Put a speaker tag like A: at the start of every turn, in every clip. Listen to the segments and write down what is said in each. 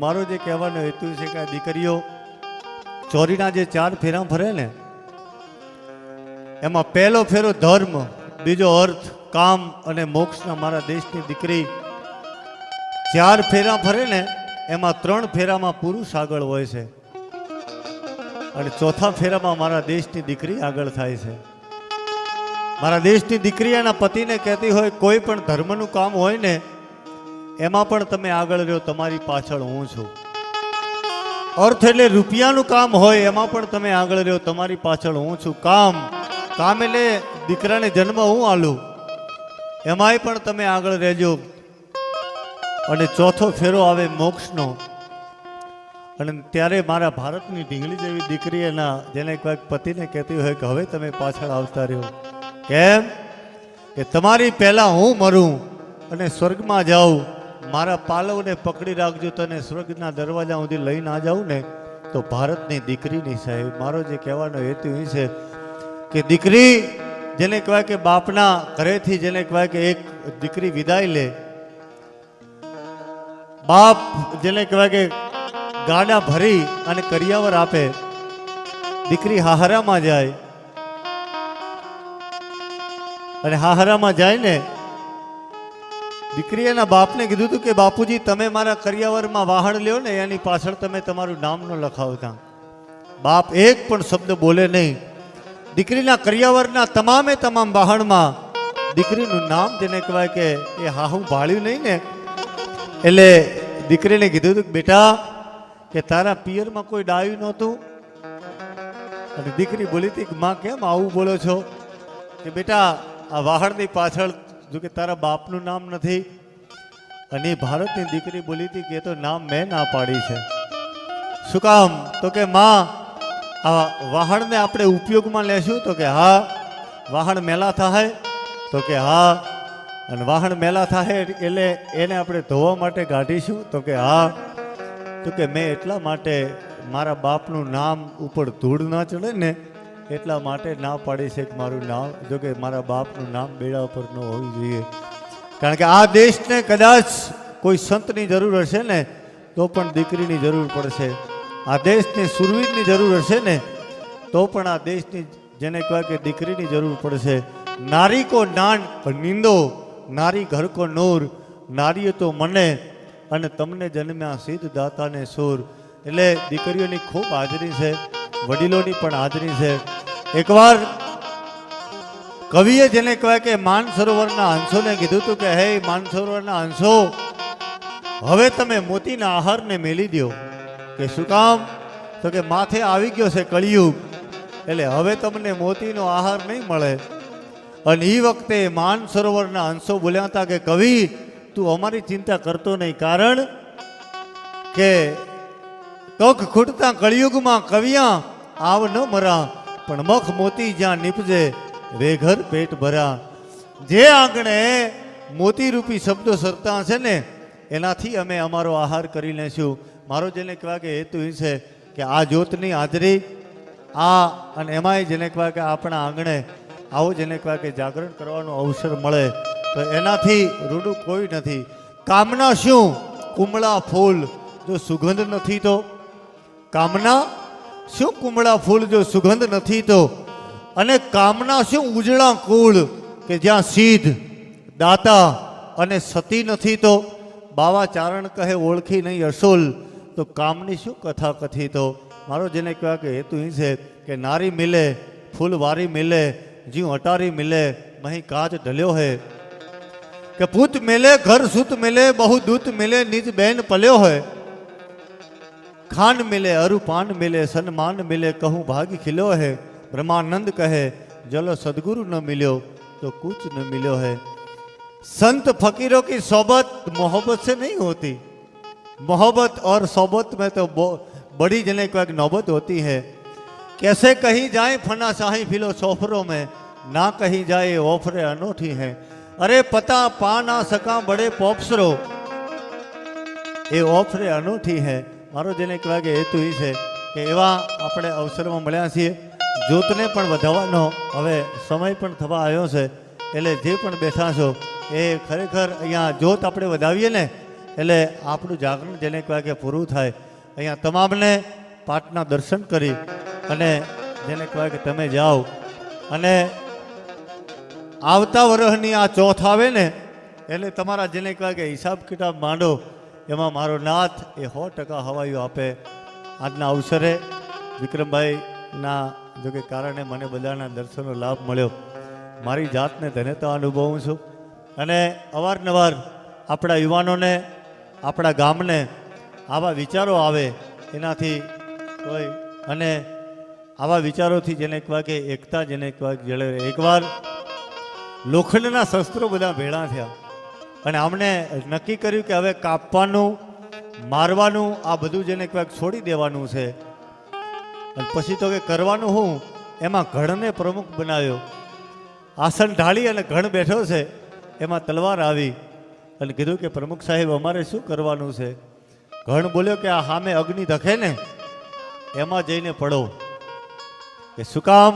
A: મારો જે કહેવાનો હેતુ છે કે દીકરીઓ ચોરીના જે 4 ફેરા ફરે ને એમાં પહેલો ફેરો ધર્મ, બીજો અર્થ, કામ અને મોક્ષના મારા દેશની દીકરી 4 ફેરા ફરે ને એમાં 3 ફેરામાં પુરુષ આગળ હોય છે અને ચોથા ફેરામાં મારા દેશની દીકરી આગળ થાય છે. મારા દેશની દીકરી એના પતિને કહેતી હોય કોઈ પણ ધર્મનું કામ હોય ને એમાં પણ તમે આગળ રહ્યો, તમારી પાછળ હું છું. અર્થ એટલે રૂપિયાનું કામ હોય એમાં પણ તમે આગળ રહ્યો, તમારી પાછળ હું છું. કામ એટલે દીકરાને જન્મ હું આલું એમાંય પણ તમે આગળ રહેજો. અને ચોથો ફેરો આવે મોક્ષનો. અને ત્યારે મારા ભારતની ઢીંગલી જેવી દીકરી એના જેને કોઈ પતિને કહેતી હોય કે હવે તમે પાછળ આવતા રહ્યો. કેમ કે તમારી પહેલા હું મરું અને સ્વર્ગમાં જાઉં. મારા પાલવને પકડી રાખજો, તને સ્વર્ગના દરવાજા સુધી લઈ ના જાઉં ને તો ભારતની દીકરીની સાહેબ. મારો જે કહેવાનો હેતુ એ છે કે દીકરી જેને કહેવાય કે બાપના ઘરેથી જેને કહેવાય કે એક દીકરી વિદાય લે, બાપ જેને કહેવાય કે ગાડા ભરી અને કરિયાવર આપે, દીકરી હાહરામાં જાય અને હાહરામાં જાય ને દીકરી એના બાપને કીધું હતું કે બાપુજી તમે મારા કરિયાવરમાં વાહણ લ્યો ને એની પાછળ તમે તમારું નામ ન લખાવતા. બાપ એક પણ શબ્દ બોલે નહીં. દીકરીના કરિયાવરના તમામ વાહણમાં દીકરીનું નામ જેને કહેવાય કે એ હાહું ભાળ્યું નહીં ને એટલે દીકરીને કીધું હતું કે બેટા કે તારા પિયરમાં કોઈ ડાયું નહોતું. અને દીકરી બોલી હતી કે માં કેમ આવું બોલો છો? કે બેટા આ વાહણની પાછળ જો કે તારા બાપનું નામ નથી. અને ભારતની દીકરી બોલી હતી કે તો નામ મેં ના પાડી છે. શું કામ? તો કે માં આ વાહણને આપણે ઉપયોગમાં લેશું? તો કે હા. વાહણ મેલા થાય? તો કે હા. અને વાહણ મેલા થાય એટલે એને આપણે ધોવા માટે કાઢીશું? તો કે હા. તો કે મેં એટલા માટે મારા બાપનું નામ ઉપર ધૂળ ના ચડે ને એટલા માટે ના પાડી છે કે મારું નામ જો કે મારા બાપનું નામ બેડા ઉપર ન હોવું જોઈએ. કારણ કે આ દેશને કદાચ કોઈ સંતની જરૂર હશે ને તો પણ દીકરીની જરૂર પડશે. આ દેશને સુરવીરની જરૂર હશે ને તો પણ આ દેશની જેને કહેવાય કે દીકરીની જરૂર પડશે. નારી કો નાન નિંદો, નારી ઘર કો નૂર, નારીએ તો મને અને તમને જન્મ્યા સિદ્ધ દાતાને સૂર. એટલે દીકરીઓની ખૂબ હાજરી છે, વડીલોની પણ હાજરી છે. એકવાર કવિએ જેને કહેવાય કે માનસરોવરના હંસોને કીધું હતું કે હે માનસરોવરના હંસો હવે તમે મોતીના આહારને મેલી દો. કે શું કામ? તો કે માથે આવી ગયો છે કળિયુગ એટલે હવે તમને મોતીનો આહાર નહીં મળે. અને એ વખતે માનસરોવરના હંસો બોલ્યા હતા કે કવિ તું અમારી ચિંતા કરતો નહીં, કારણ કે કખ ખૂટતા કળિયુગમાં કવિયા આવ ન મરા, પણ મખ મોતી જ્યાં નીપજે વેઘર પેટ ભરા. જે આંગણે મોતી રૂપી શબ્દો સરતા છે ને એનાથી અમે અમારો આહાર કરી લેશું. મારો જેને કહેવાય કે હેતુ એ છે કે આ જ્યોતની હાજરી આ અને એમાંય જેને કહેવાય કે આપણા આંગણે આવો જેને કહેવાય કે જાગરણ કરવાનો અવસર મળે તો એનાથી રૂડું કોઈ નથી. કામના શું? કુમળા ફૂલ જો સુગંધ નથી તો? કામના શું? કુમળા ફૂલ જો સુગંધ નથી તો? અને કામના શું? ઉજળા કુળ કે જ્યાં સિદ્ધ દાતા અને સતી નથી તો? બાવા ચારણ કહે ઓળખી નહીં અસુલ, તો કામની શું કથા કથી તો? મારો જેને કહેવાય કે હેતુ એ છે કે નારી મિલે ફૂલ વારી મિલે, જીવ અટારી મિલે મહી કાચ ઢલ્યો હે. કે પૂત મિલે ઘર સુત મિલે, બહુ દૂત મિલે નિજ બેન પલ્યો હોય. ખાન મિલે અરુ પાન મિલે, સન્માન મિલે કહું ભાगी खिलो है. ब्रह्मानंद कहे जलो सदगुरु न मिलो तो कुछ न मिलो है. संत फकीरों की सोबत मोहब्बत से नहीं होती. मोहब्बत और सोबत में तो बड़ी जने को एक नौबत होती है. कैसे कहीं जाए फना शाही फिलोसोफरों में, ना कहीं जाए ओफरे अनोठी है. अरे पता पा ना सका बड़े पोप्सरो, ये ओफरे अनोठी है. મારો જેને કહેવાય કે હેતુ એ છે કે એવા આપણે અવસરમાં મળ્યા છીએ. જ્યોતને પણ વધાવવાનો હવે સમય પણ થવા આવ્યો છે એટલે જે પણ બેઠા છો એ ખરેખર અહીંયા જ્યોત આપણે વધાવીએ ને એટલે આપણું જાગરણ જેને કહેવાય કે પૂરું થાય. અહીંયા તમામને પાઠના દર્શન કરી અને જેને કહેવાય કે તમે જાઓ અને આવતા વર્ષની આ ચોથ આવે ને એટલે તમારા જેને કહેવાય કે હિસાબ કિતાબ માંડો, એમાં મારો નાથ એ 100% હવાયું આપે. આજના અવસરે વિક્રમભાઈના જો કે કારણે મને બધાના દર્શનનો લાભ મળ્યો. મારી જાતને ધન્યતા અનુભવું છું અને અવારનવાર આપણા યુવાનોને આપણા ગામને આવા વિચારો આવે એનાથી કોઈ અને આવા વિચારોથી જેને કહેવાય કે એકતા જેને કહેવાય જળે. એકવાર લોખંડના શસ્ત્રો બધા ભેળા થયા અને અમને નક્કી કર્યું કે હવે કાપવાનું મારવાનું આ બધું જેને કહેવાય છોડી દેવાનું છે. અને પછી તો કે કરવાનું હું, એમાં ઘણને પ્રમુખ બનાવ્યો. આસન ઢાળી અને ઘણ બેઠો છે, એમાં તલવાર આવી અને કીધું કે પ્રમુખ સાહેબ અમારે શું કરવાનું છે? ઘણ બોલ્યો કે આ સામે અગ્નિ ધકે ને એમાં જઈને પડો. કે શું કામ?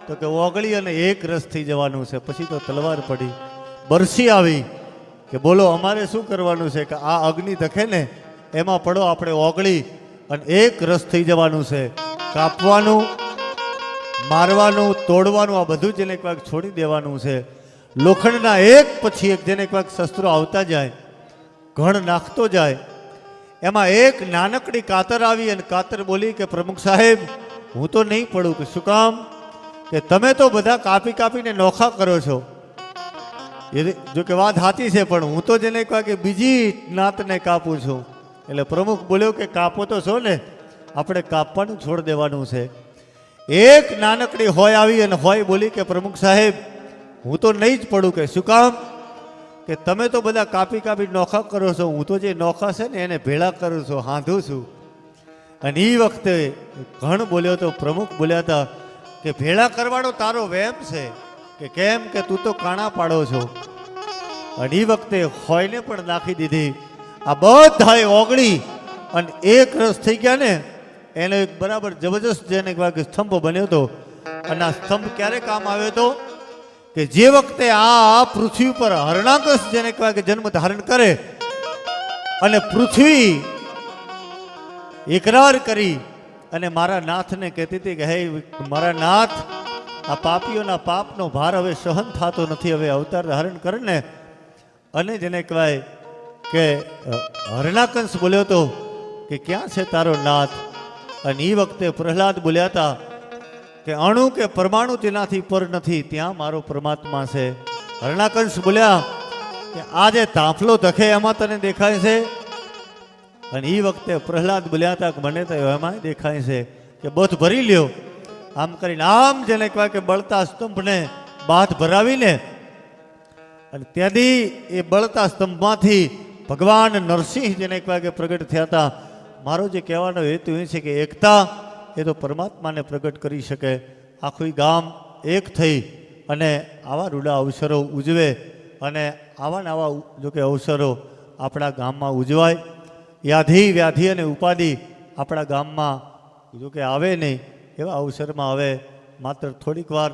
A: તો કે ઓગળી અને એક રસ થઈ જવાનું છે. પછી તો તલવાર પડી. બરસી આવી કે બોલો અમારે શું કરવાનું છે? કે આ અગ્નિ ધકે ને એમાં પડો, આપણે ઓગળી અને એક રસ થઈ જવાનું છે. કાપવાનું મારવાનું તોડવાનું આ બધું જેને ક્યાંક છોડી દેવાનું છે. લોખંડના એક પછી એક જેને ક્યાંક શસ્ત્રો આવતા જાય, ઘણ નાખતો જાય, એમાં એક નાનકડી કાતર આવી અને કાતર બોલી કે પ્રમુખ સાહેબ હું તો નહીં પડું. કે શું કામ? કે તમે તો બધા કાપી કાપીને નોખા કરો છો. એ જો કે વાત સાચી છે, પણ હું તો જેને કહે કે બીજી નાતને કાપું છું. એટલે પ્રમુખ બોલ્યો કે કાપો તો છો ને, આપણે કાપવાનું છોડ દેવાનું છે. એક નાનકડી હોય આવી અને હોય બોલી કે પ્રમુખ સાહેબ હું તો નહીં જ પડું. કે શું કામ? કે તમે તો બધા કાપી કાપી નોખા કરો છો, હું તો જે નોખા છે ને એને ભેળા કરું છું, હાંધું છું. અને એ વખતે ઘણ બોલ્યો તો પ્રમુખ બોલ્યા હતા કે ભેળા કરવાનો તારો વેમ છે. કે કેમ? કે તું તો કાણા પાડો છો. અને એ વખતે હોયને પણ નાખી દીધી. આ બધાએ ઓગળી અને એક રસ થઈ ગયા ને એનો એક બરાબર જબરજસ્ત જેને સ્તંભ બન્યો હતો. અને આ સ્તંભ ક્યારે કામ આવ્યો હતો? કે જે વખતે આ પૃથ્વી પર હરણાકશ જેને કહેવાય કે જન્મ ધારણ કરે અને પૃથ્વી એકરાર કરી અને મારા નાથને કહેતી હતી કે હે મારા નાથ, આ પાપીઓના પાપનો ભાર હવે સહન થતો નથી, હવે અવતાર ધારણ કરીને. અને જેને કહેવાય કે હરણાકંશ બોલ્યો હતો કે ક્યાં છે તારો નાથ? અને એ વખતે પ્રહલાદ બોલ્યા હતા કે અણુ કે પરમાણુ તેનાથી પર નથી, ત્યાં મારો પરમાત્મા છે. હરણાકંશ બોલ્યા કે આ જે તાંફલો ધખે એમાં તને દેખાય છે? અને એ વખતે પ્રહલાદ બોલ્યા હતા કે મને તો એમાં દેખાય છે. કે બધ ભરી લ્યો. આમ કરીને આમ જેને કહેવાય કે બળતા સ્તંભને બાથ ભરાવીને અને ત્યાંથી એ બળતા સ્તંભમાંથી ભગવાન નરસિંહ જેને કહેવાય કે પ્રગટ થયા હતા. મારો જે કહેવાનો હેતુ એ છે કે એકતા એ તો પરમાત્માને પ્રગટ કરી શકે. આખું ગામ એક થઈ અને આવા રૂડા અવસરો ઉજવે અને આવા ને આવા જો કે અવસરો આપણા ગામમાં ઉજવાય. યાધિ વ્યાધિ અને ઉપાધિ આપણા ગામમાં જો કે આવે નહીં એવા અવસરમાં હવે માત્ર થોડીક વાર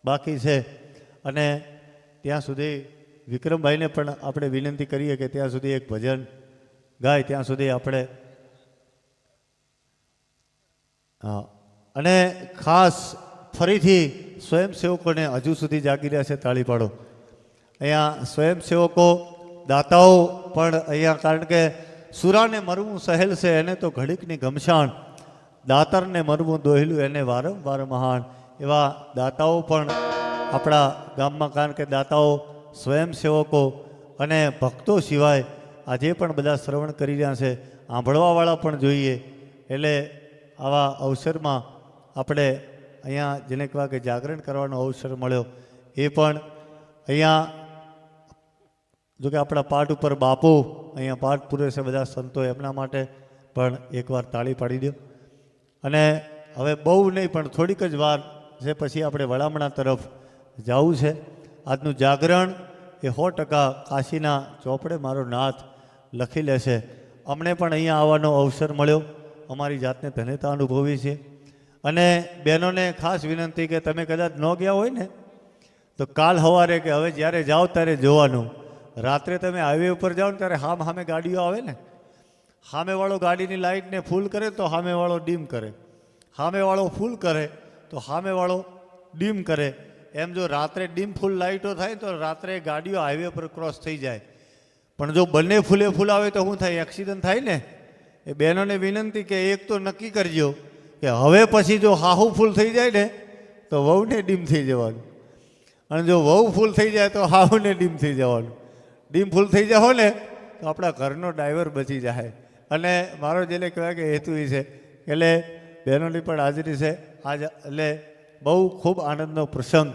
A: બાકી છે. અને ત્યાં સુધી વિક્રમભાઈને પણ આપણે વિનંતી કરીએ કે ત્યાં સુધી એક ભજન ગાય, ત્યાં સુધી આપણે હા. અને ખાસ ફરીથી સ્વયંસેવકોને હજુ સુધી જાગી રહ્યા છે, તાળી પાડો. અહીંયા સ્વયંસેવકો દાતાઓ પણ અહીંયા, કારણ કે સુરાને મરવું સહેલ છે એને તો ઘડીકની ઘમસાણ, દાતરને મરવું દોહેલું એને વારંવાર મહાન. એવા દાતાઓ પણ આપણા ગામમાં, કારણ કે દાતાઓ સ્વયંસેવકો અને ભક્તો સિવાય આજે પણ બધા શ્રવણ કરી રહ્યા છે, સાંભળવાવાળા પણ જોઈએ. એટલે આવા અવસરમાં આપણે અહીંયા જેને કહેવાય કે જાગરણ કરવાનો અવસર મળ્યો એ પણ અહીંયા જોકે આપણા પાઠ ઉપર બાપુ અહીંયા પાઠ પૂરે છે, બધા સંતો, એમના માટે પણ એકવાર તાળી પાડી દો. અને હવે બહુ નહીં પણ થોડીક જ વાર છે, પછી આપણે વડામણા તરફ જવું છે. આજનું જાગરણ એ 100% કાશીના ચોપડે મારો નાથ લખી લેશે. અમને પણ અહીંયા આવવાનો અવસર મળ્યો, અમારી જાતને ધન્યતા અનુભવી છે. અને બહેનોને ખાસ વિનંતી કે તમે કદાચ ન ગયા હોય ને તો કાલ સવારે કે હવે જ્યારે જાઓ ત્યારે જોવાનું રાત્રે તમે હાઈવે ઉપર જાઓ ને ત્યારે સામે ગાડીઓ આવે ને, સામેવાળો ગાડીની લાઇટને ફૂલ કરે તો સામેવાળો ડીમ કરે, સામેવાળો ફૂલ કરે તો સામેવાળો ડીમ કરે. એમ જો રાત્રે ડીમ ફૂલ લાઇટો થાય તો રાત્રે ગાડીઓ હાઈવે પર ક્રોસ થઈ જાય. પણ જો બંને ફૂલે ફૂલ આવે તો શું થાય? એક્સિડન્ટ થાય ને. એ બહેનોને વિનંતી કે એક તો નક્કી કરજો કે હવે પછી જો હાહુ ફૂલ થઈ જાય ને તો વહુને ડીમ થઈ જવાનું, અને જો વહુ ફૂલ થઈ જાય તો હાહુને ડીમ થઈ જવાનું. ડીમ ફૂલ થઈ જાઓ ને તો આપણા ઘરનો ડ્રાઈવર બચી જાય. અને મારો જેને કહેવાય કે હેતુ એ છે એટલે બહેનોની પણ હાજરી છે આજ, એટલે બહુ ખૂબ આનંદનો પ્રસંગ.